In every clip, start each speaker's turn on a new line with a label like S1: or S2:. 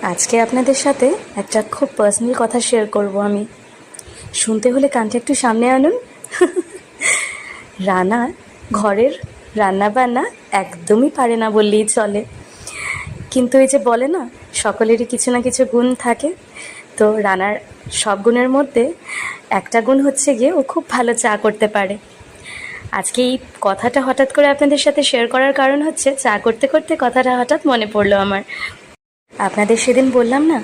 S1: আজকে আপনাদের সাথে একটা খুব পার্সোনাল কথা শেয়ার করব আমি। শুনতে হলে কানটা একটু সামনে আনুন। রানা ঘরের রান্না বান্না একদমই পারে না বললেই চলে, কিন্তু এই যে বলে না, সকলেরই কিছু না কিছু গুণ থাকে। তো রানার সব গুণের মধ্যে একটা গুণ হচ্ছে গিয়ে ও খুব ভালো চা করতে পারে। আজকে এই কথাটা হঠাৎ করে আপনাদের সাথে শেয়ার করার কারণ হচ্ছে, চা করতে করতে কথাটা হঠাৎ মনে পড়লো আমার। আপনাদের সেদিন বললাম না,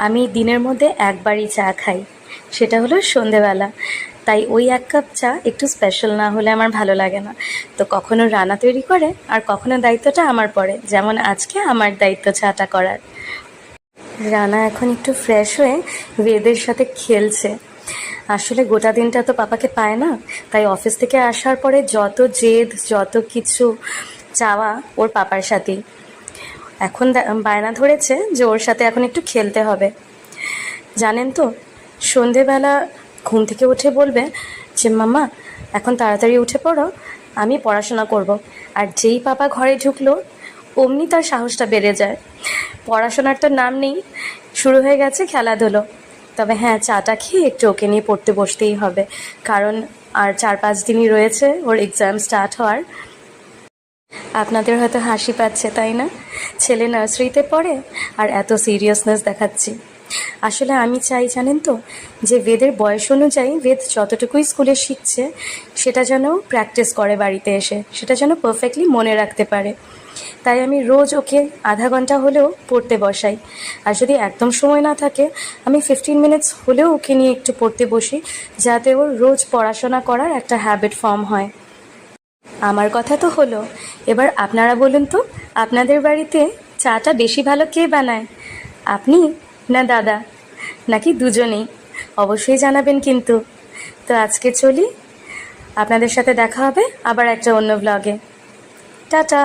S1: আমি দিনের মধ্যে একবারই চা খাই, সেটা হলো সন্ধেবেলা। তাই ওই এক কাপ চা একটু স্পেশাল না হলে আমার ভালো লাগে না। তো কখনো রানা তৈরি করে আর কখনো দায়িত্বটা আমার পড়ে, যেমন আজকে আমার দায়িত্ব চাটা করার। রানা এখন একটু ফ্রেশ হয়ে বেদের সাথে খেলছে। আসলে গোটা দিনটা তো পাপাকে পায় না, তাই অফিস থেকে আসার পরে যত জেদ, যত কিছু চাওয়া ওর পাপার সাথেই। এখন বায়না ধরেছে যে ওর সাথে এখন একটু খেলতে হবে। জানেন তো, সন্ধেবেলা ঘুম থেকে উঠে বলবে যে মাম্মা এখন তাড়াতাড়ি উঠে পড়ো, আমি পড়াশোনা করব। আর যেই পাপা ঘরে ঢুকলো অমনি তার সাহসটা বেড়ে যায়। পড়াশোনার তো নাম নেই, শুরু হয়ে গেছে খেলাধুলো। তবে হ্যাঁ, চাটা খেয়ে একটু ওকে নিয়ে পড়তে বসতেই হবে, কারণ আর 4-5 দিনই রয়েছে ওর এক্সাম স্টার্ট হওয়ার। আপনাদের হয়তো হাসি পাচ্ছে, তাই না? ছেলে নার্সারিতে পড়ে আর এত সিরিয়াসনেস দেখাচ্ছি। আসলে আমি চাই, জানেন তো, যে বেদের বয়স অনুযায়ী বেদ যতটুকুই স্কুলে শিখছে সেটা যেন প্র্যাকটিস করে বাড়িতে এসে, সেটা যেন পারফেক্টলি মনে রাখতে পারে। তাই আমি রোজ ওকে আধা ঘন্টা হলেও পড়তে বসাই। আর যদি একদম সময় না থাকে, আমি 15 মিনিটস হলেও ওকে নিয়ে একটু পড়তে বসি, যাতে ওর রোজ পড়াশোনা করার একটা হ্যাবিট ফর্ম হয়। আমার কথা তো হলো, এবার আপনারা বলুন তো, আপনাদের বাড়িতে চাটা বেশি ভালো কে বানায়, আপনি না দাদা, নাকি দুজনেই? অবশ্যই জানাবেন কিন্তু। তো আজকে চলি, আপনাদের সাথে দেখা হবে আবার একটা অন্য ব্লগে। টাটা।